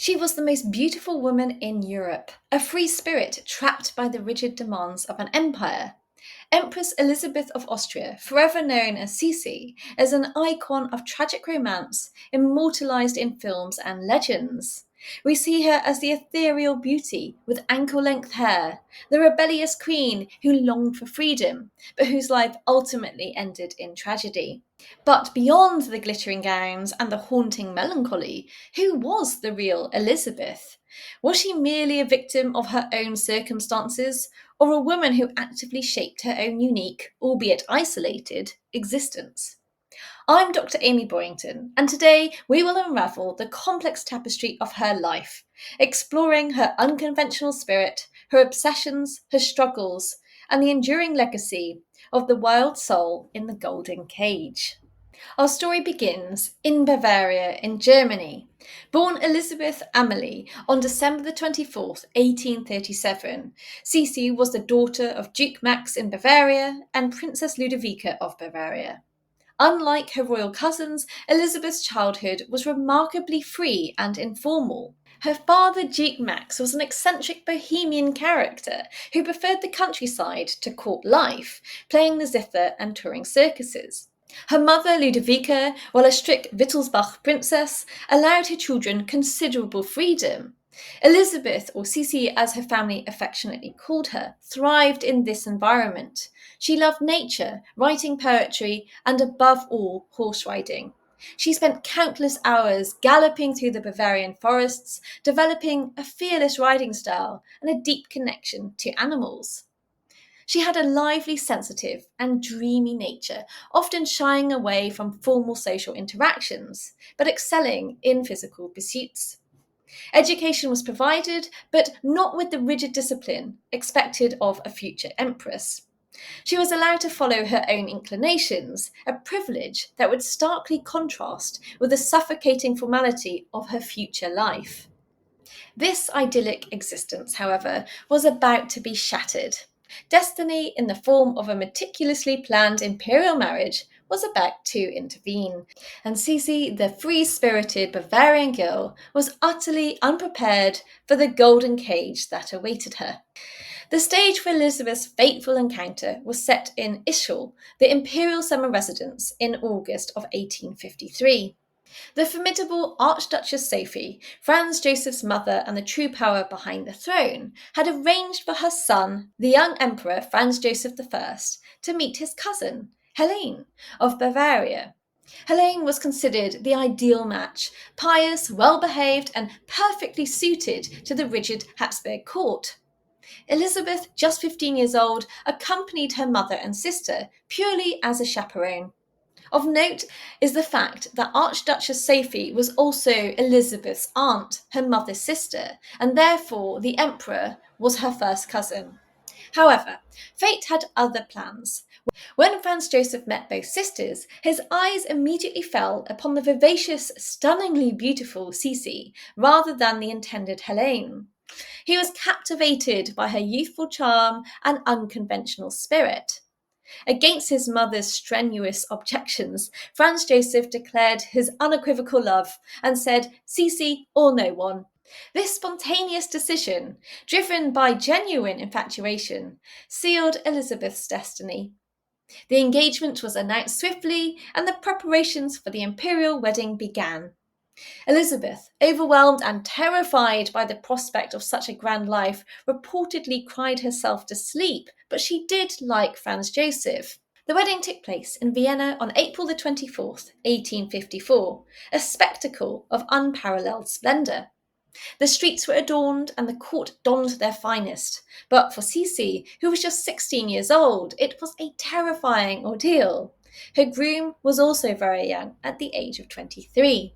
She was the most beautiful woman in Europe, a free spirit trapped by the rigid demands of an empire. Empress Elisabeth of Austria, forever known as Sisi, is an icon of tragic romance, immortalised in films and legends. We see her as the ethereal beauty with ankle-length hair, the rebellious queen who longed for freedom, but whose life ultimately ended in tragedy. But beyond the glittering gowns and the haunting melancholy, who was the real Elizabeth? Was she merely a victim of her own circumstances, or a woman who actively shaped her own unique, albeit isolated, existence? I'm Dr. Amy Boyington, and today we will unravel the complex tapestry of her life, exploring her unconventional spirit, her obsessions, her struggles, and the enduring legacy of the wild soul in the golden cage. Our story begins in Bavaria, in Germany. Born Elizabeth Amalie on December the 24th, 1837, Sisi was the daughter of Duke Max in Bavaria and Princess Ludovica of Bavaria. Unlike her royal cousins, Elizabeth's childhood was remarkably free and informal. Her father, Duke Max, was an eccentric bohemian character who preferred the countryside to court life, playing the zither and touring circuses. Her mother, Ludovica, while a strict Wittelsbach princess, allowed her children considerable freedom. Elizabeth, or Sisi as her family affectionately called her, thrived in this environment. She loved nature, writing poetry, and above all, horse riding. She spent countless hours galloping through the Bavarian forests, developing a fearless riding style and a deep connection to animals. She had a lively, sensitive, and dreamy nature, often shying away from formal social interactions, but excelling in physical pursuits. Education was provided, but not with the rigid discipline expected of a future empress. She was allowed to follow her own inclinations, a privilege that would starkly contrast with the suffocating formality of her future life. This idyllic existence, however, was about to be shattered. Destiny, in the form of a meticulously planned imperial marriage, was about to intervene, and Sisi, the free-spirited Bavarian girl, was utterly unprepared for the golden cage that awaited her. The stage for Elizabeth's fateful encounter was set in Ischl, the imperial summer residence, in August of 1853. The formidable Archduchess Sophie, Franz Joseph's mother and the true power behind the throne, had arranged for her son, the young Emperor Franz Joseph I, to meet his cousin, Helene, of Bavaria. Helene was considered the ideal match, pious, well-behaved, and perfectly suited to the rigid Habsburg court. Elizabeth, just 15 years old, accompanied her mother and sister purely as a chaperone. Of note is the fact that Archduchess Sophie was also Elizabeth's aunt, her mother's sister, and therefore the emperor was her first cousin. However, fate had other plans. When Franz Joseph met both sisters, his eyes immediately fell upon the vivacious, stunningly beautiful Sisi, rather than the intended Helene. He was captivated by her youthful charm and unconventional spirit. Against his mother's strenuous objections, Franz Joseph declared his unequivocal love and said, "Sisi or no one." This spontaneous decision, driven by genuine infatuation, sealed Elizabeth's destiny. The engagement was announced swiftly, and the preparations for the imperial wedding began. Elizabeth, overwhelmed and terrified by the prospect of such a grand life, reportedly cried herself to sleep, but she did like Franz Joseph. The wedding took place in Vienna on April the 24th, 1854, a spectacle of unparalleled splendour. The streets were adorned and the court donned their finest, but for Sisi, who was just 16 years old, it was a terrifying ordeal. Her groom was also very young, at the age of 23.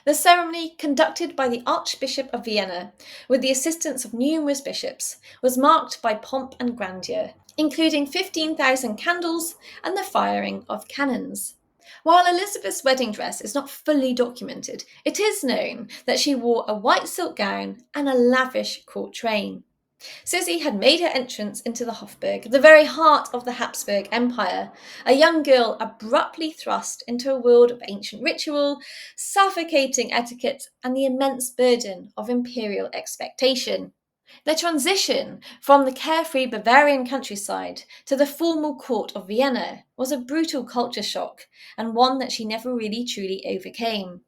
The ceremony, conducted by the Archbishop of Vienna, with the assistance of numerous bishops, was marked by pomp and grandeur, including 15,000 candles and the firing of cannons. While Elizabeth's wedding dress is not fully documented, it is known that she wore a white silk gown and a lavish court train. Sisi had made her entrance into the Hofburg, the very heart of the Habsburg Empire, a young girl abruptly thrust into a world of ancient ritual, suffocating etiquette, and the immense burden of imperial expectation. The transition from the carefree Bavarian countryside to the formal court of Vienna was a brutal culture shock, and one that she never really truly overcame.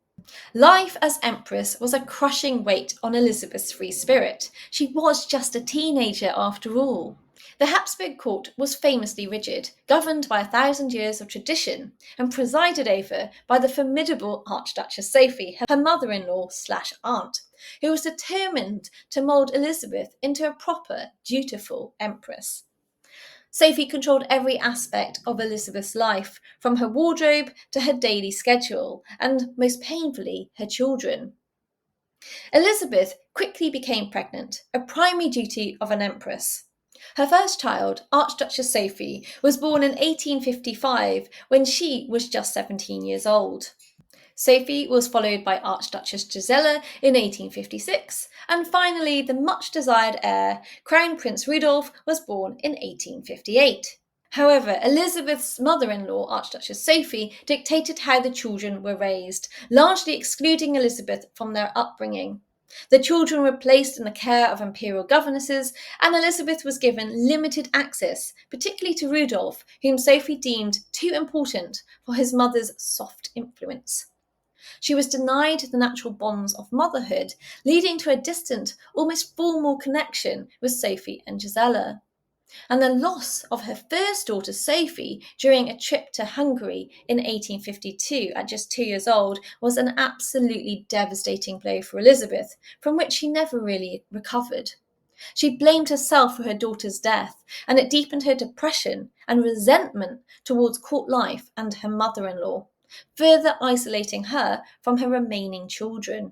Life as empress was a crushing weight on Elizabeth's free spirit. She was just a teenager after all. The Habsburg court was famously rigid, governed by 1,000 years of tradition, and presided over by the formidable Archduchess Sophie, her mother-in-law slash aunt, who was determined to mould Elizabeth into a proper, dutiful empress. Sophie controlled every aspect of Elizabeth's life, from her wardrobe to her daily schedule, and most painfully, her children. Elizabeth quickly became pregnant, a primary duty of an empress. Her first child, Archduchess Sophie, was born in 1855 when she was just 17 years old. Sophie was followed by Archduchess Gisela in 1856, and finally the much desired heir, Crown Prince Rudolf, was born in 1858. However, Elizabeth's mother-in-law, Archduchess Sophie, dictated how the children were raised, largely excluding Elizabeth from their upbringing. The children were placed in the care of imperial governesses, and Elizabeth was given limited access, particularly to Rudolf, whom Sophie deemed too important for his mother's soft influence. She was denied the natural bonds of motherhood, leading to a distant, almost formal connection with Sophie and Gisela. And the loss of her first daughter Sophie during a trip to Hungary in 1852 at just 2 years old was an absolutely devastating blow for Elizabeth, from which she never really recovered. She blamed herself for her daughter's death, and it deepened her depression and resentment towards court life and her mother-in-law, further isolating her from her remaining children.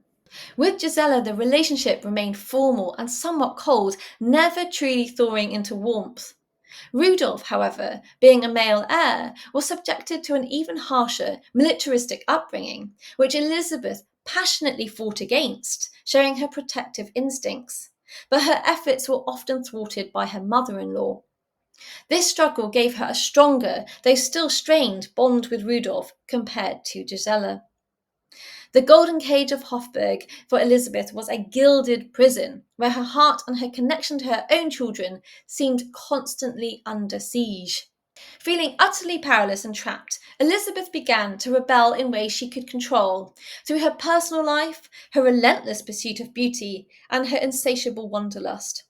With Gisela, the relationship remained formal and somewhat cold, never truly thawing into warmth. Rudolf, however, being a male heir, was subjected to an even harsher militaristic upbringing, which Elizabeth passionately fought against, showing her protective instincts. But her efforts were often thwarted by her mother-in-law. This struggle gave her a stronger, though still strained, bond with Rudolf compared to Gisela. The golden cage of Hofburg for Elizabeth was a gilded prison, where her heart and her connection to her own children seemed constantly under siege. Feeling utterly powerless and trapped, Elizabeth began to rebel in ways she could control, through her personal life, her relentless pursuit of beauty, and her insatiable wanderlust.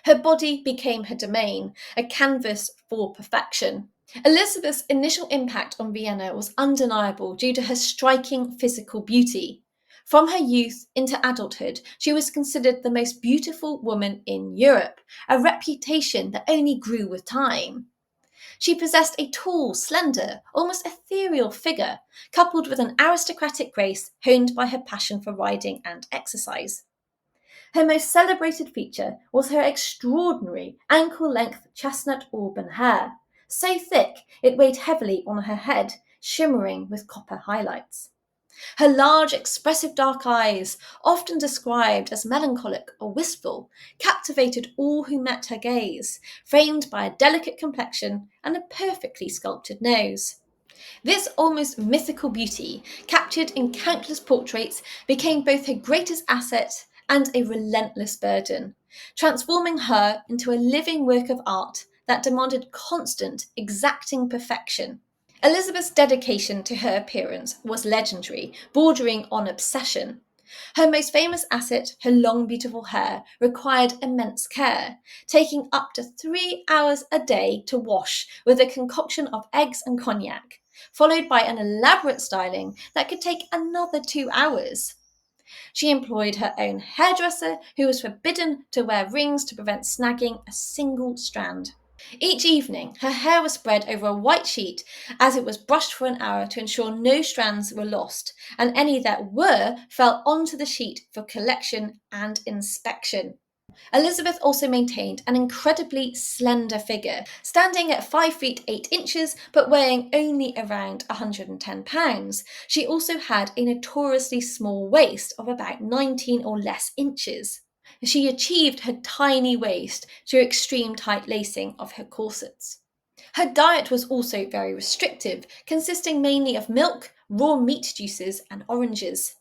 Her body became her domain, a canvas for perfection. Elizabeth's initial impact on Vienna was undeniable due to her striking physical beauty. From her youth into adulthood, she was considered the most beautiful woman in Europe, a reputation that only grew with time. She possessed a tall, slender, almost ethereal figure, coupled with an aristocratic grace honed by her passion for riding and exercise. Her most celebrated feature was her extraordinary ankle-length chestnut auburn hair, so thick it weighed heavily on her head, shimmering with copper highlights. Her large, expressive dark eyes, often described as melancholic or wistful, captivated all who met her gaze, framed by a delicate complexion and a perfectly sculpted nose. This almost mythical beauty, captured in countless portraits, became both her greatest asset and a relentless burden, transforming her into a living work of art that demanded constant, exacting perfection. Elizabeth's dedication to her appearance was legendary, bordering on obsession. Her most famous asset, her long, beautiful hair, required immense care, taking up to 3 hours a day to wash with a concoction of eggs and cognac, followed by an elaborate styling that could take another 2 hours. She employed her own hairdresser, who was forbidden to wear rings to prevent snagging a single strand. Each evening, her hair was spread over a white sheet as it was brushed for an hour to ensure no strands were lost, and any that were fell onto the sheet for collection and inspection. Elizabeth also maintained an incredibly slender figure, standing at 5 feet 8 inches but weighing only around 110 pounds. She also had a notoriously small waist of about 19 or less inches. She achieved her tiny waist through extreme tight lacing of her corsets. Her diet was also very restrictive, consisting mainly of milk, raw meat juices, and oranges.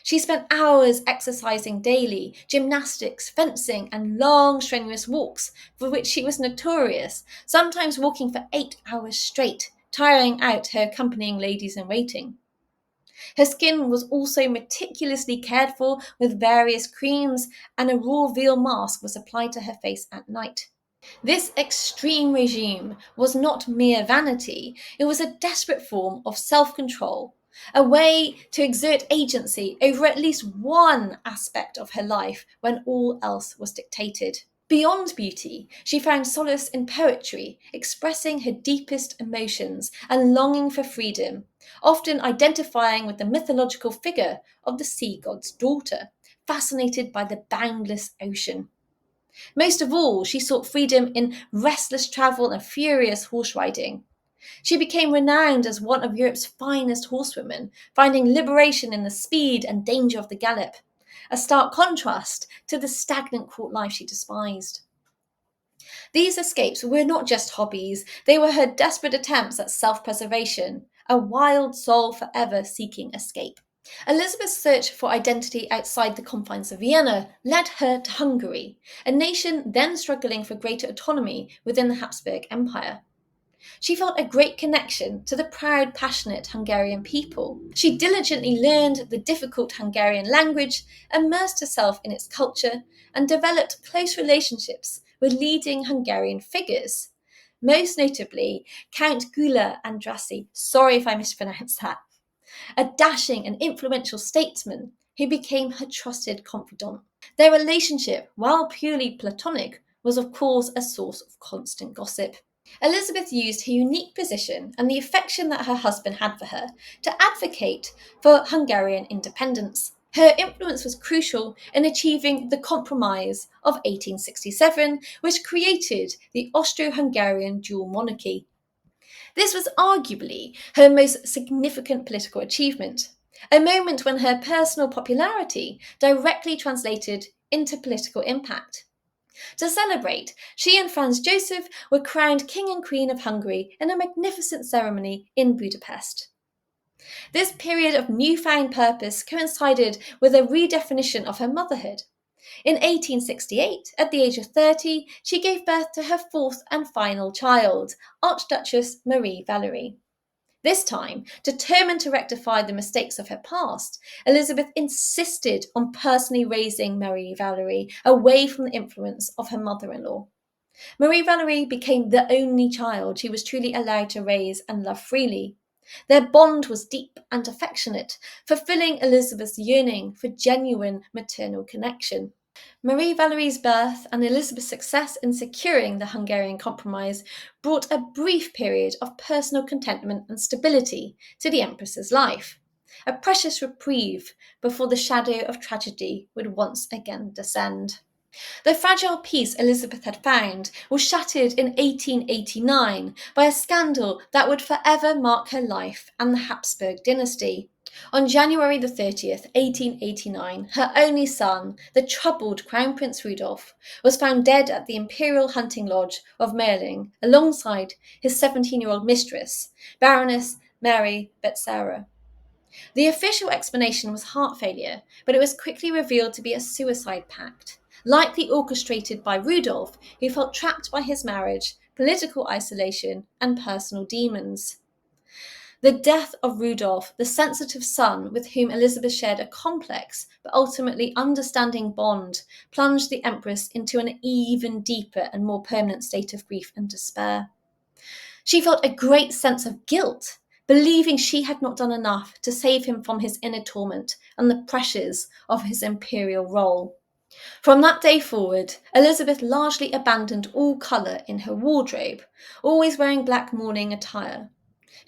She spent hours exercising daily, gymnastics, fencing, and long, strenuous walks, for which she was notorious, sometimes walking for 8 hours straight, tiring out her accompanying ladies in waiting. Her skin was also meticulously cared for with various creams, and a raw veal mask was applied to her face at night. This extreme regime was not mere vanity, it was a desperate form of self control, a way to exert agency over at least one aspect of her life when all else was dictated. Beyond beauty, she found solace in poetry, expressing her deepest emotions and longing for freedom, often identifying with the mythological figure of the sea god's daughter, fascinated by the boundless ocean. Most of all, she sought freedom in restless travel and furious horse riding. She became renowned as one of Europe's finest horsewomen, finding liberation in the speed and danger of the gallop, a stark contrast to the stagnant court life she despised. These escapes were not just hobbies, they were her desperate attempts at self preservation, a wild soul forever seeking escape. Elizabeth's search for identity outside the confines of Vienna led her to Hungary, a nation then struggling for greater autonomy within the Habsburg Empire. She felt a great connection to the proud, passionate Hungarian people. She diligently learned the difficult Hungarian language, immersed herself in its culture, and developed close relationships with leading Hungarian figures. Most notably, Count Gyula Andrassy, sorry if I mispronounced that, a dashing and influential statesman who became her trusted confidant. Their relationship, while purely platonic, was of course a source of constant gossip. Elizabeth used her unique position and the affection that her husband had for her to advocate for Hungarian independence. Her influence was crucial in achieving the Compromise of 1867, which created the Austro-Hungarian Dual Monarchy. This was arguably her most significant political achievement, a moment when her personal popularity directly translated into political impact. To celebrate, she and Franz Joseph were crowned King and Queen of Hungary in a magnificent ceremony in Budapest. This period of newfound purpose coincided with a redefinition of her motherhood. In 1868, at the age of 30, she gave birth to her fourth and final child, Archduchess Marie Valerie. This time, determined to rectify the mistakes of her past, Elizabeth insisted on personally raising Marie Valerie away from the influence of her mother in law. Marie Valerie became the only child she was truly allowed to raise and love freely. Their bond was deep and affectionate, fulfilling Elizabeth's yearning for genuine maternal connection. Marie Valerie's birth and Elizabeth's success in securing the Hungarian Compromise brought a brief period of personal contentment and stability to the Empress's life, a precious reprieve before the shadow of tragedy would once again descend. The fragile peace Elizabeth had found was shattered in 1889 by a scandal that would forever mark her life and the Habsburg dynasty. On January the 30th, 1889, her only son, the troubled Crown Prince Rudolf, was found dead at the imperial hunting lodge of Mayerling alongside his 17-year-old mistress, Baroness Mary Betsara. The official explanation was heart failure, but it was quickly revealed to be a suicide pact, likely orchestrated by Rudolf, who felt trapped by his marriage, political isolation, and personal demons. The death of Rudolf, the sensitive son with whom Elizabeth shared a complex but ultimately understanding bond, plunged the Empress into an even deeper and more permanent state of grief and despair. She felt a great sense of guilt, believing she had not done enough to save him from his inner torment and the pressures of his imperial role. From that day forward, Elizabeth largely abandoned all colour in her wardrobe, always wearing black mourning attire.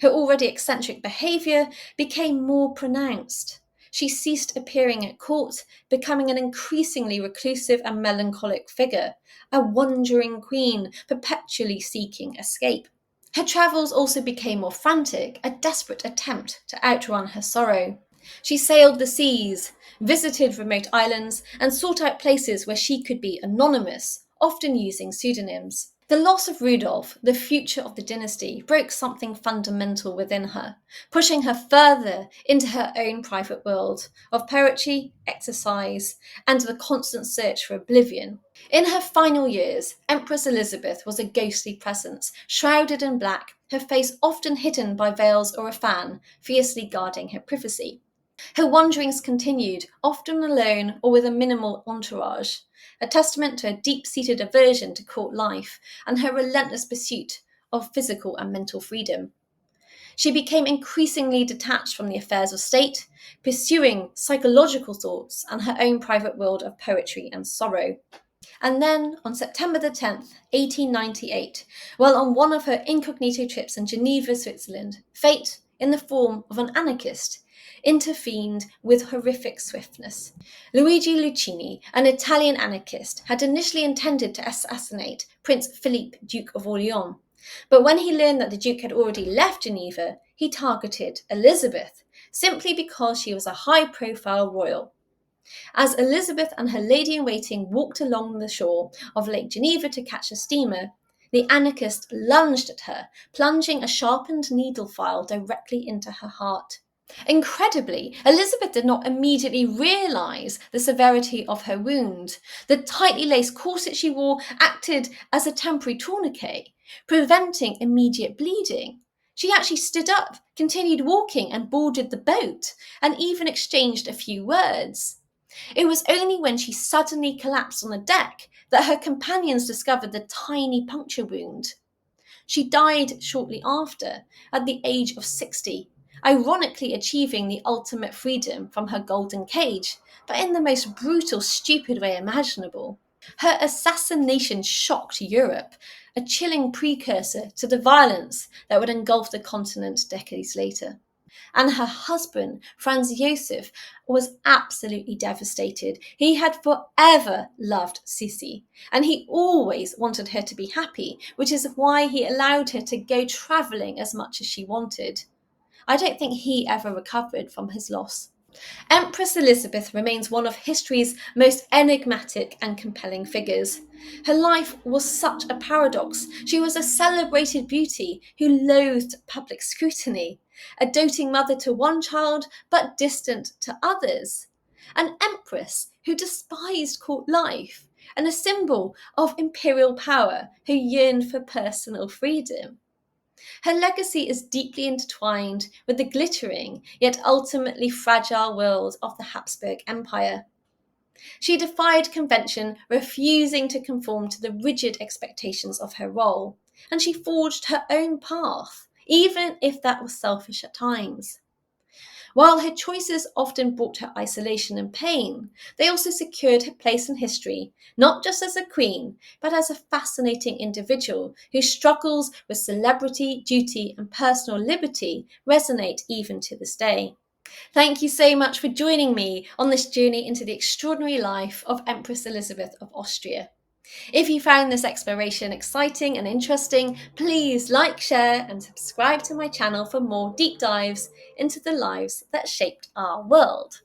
Her already eccentric behaviour became more pronounced. She ceased appearing at court, becoming an increasingly reclusive and melancholic figure, a wandering queen perpetually seeking escape. Her travels also became more frantic, a desperate attempt to outrun her sorrow. She sailed the seas, visited remote islands, and sought out places where she could be anonymous, often using pseudonyms. The loss of Rudolf, the future of the dynasty, broke something fundamental within her, pushing her further into her own private world of poetry, exercise, and the constant search for oblivion. In her final years, Empress Elisabeth was a ghostly presence, shrouded in black, her face often hidden by veils or a fan, fiercely guarding her privacy. Her wanderings continued, often alone or with a minimal entourage, a testament to her deep-seated aversion to court life and her relentless pursuit of physical and mental freedom. She became increasingly detached from the affairs of state, pursuing psychological thoughts and her own private world of poetry and sorrow. And then, on September the 10th, 1898, while on one of her incognito trips in Geneva, Switzerland, fate, in the form of an anarchist, intervened with horrific swiftness. Luigi Lucchini, an Italian anarchist, had initially intended to assassinate Prince Philippe, Duke of Orleans. But when he learned that the Duke had already left Geneva, he targeted Elizabeth, simply because she was a high-profile royal. As Elizabeth and her lady-in-waiting walked along the shore of Lake Geneva to catch a steamer, the anarchist lunged at her, plunging a sharpened needle file directly into her heart. Incredibly, Elizabeth did not immediately realise the severity of her wound. The tightly laced corset she wore acted as a temporary tourniquet, preventing immediate bleeding. She actually stood up, continued walking, and boarded the boat, and even exchanged a few words. It was only when she suddenly collapsed on the deck that her companions discovered the tiny puncture wound. She died shortly after, at the age of 60, ironically achieving the ultimate freedom from her golden cage, but in the most brutal, stupid way imaginable. Her assassination shocked Europe, a chilling precursor to the violence that would engulf the continent decades later. And her husband, Franz Joseph, was absolutely devastated. He had forever loved Sisi, and he always wanted her to be happy, which is why he allowed her to go travelling as much as she wanted. I don't think he ever recovered from his loss. Empress Elisabeth remains one of history's most enigmatic and compelling figures. Her life was such a paradox. She was a celebrated beauty who loathed public scrutiny, a doting mother to one child but distant to others, an empress who despised court life, and a symbol of imperial power who yearned for personal freedom. Her legacy is deeply intertwined with the glittering yet ultimately fragile world of the Habsburg Empire. She defied convention, refusing to conform to the rigid expectations of her role, and she forged her own path, even if that was selfish at times. While her choices often brought her isolation and pain, they also secured her place in history, not just as a queen, but as a fascinating individual whose struggles with celebrity, duty, and personal liberty resonate even to this day. Thank you so much for joining me on this journey into the extraordinary life of Empress Elisabeth of Austria. If you found this exploration exciting and interesting, please like, share, and subscribe to my channel for more deep dives into the lives that shaped our world.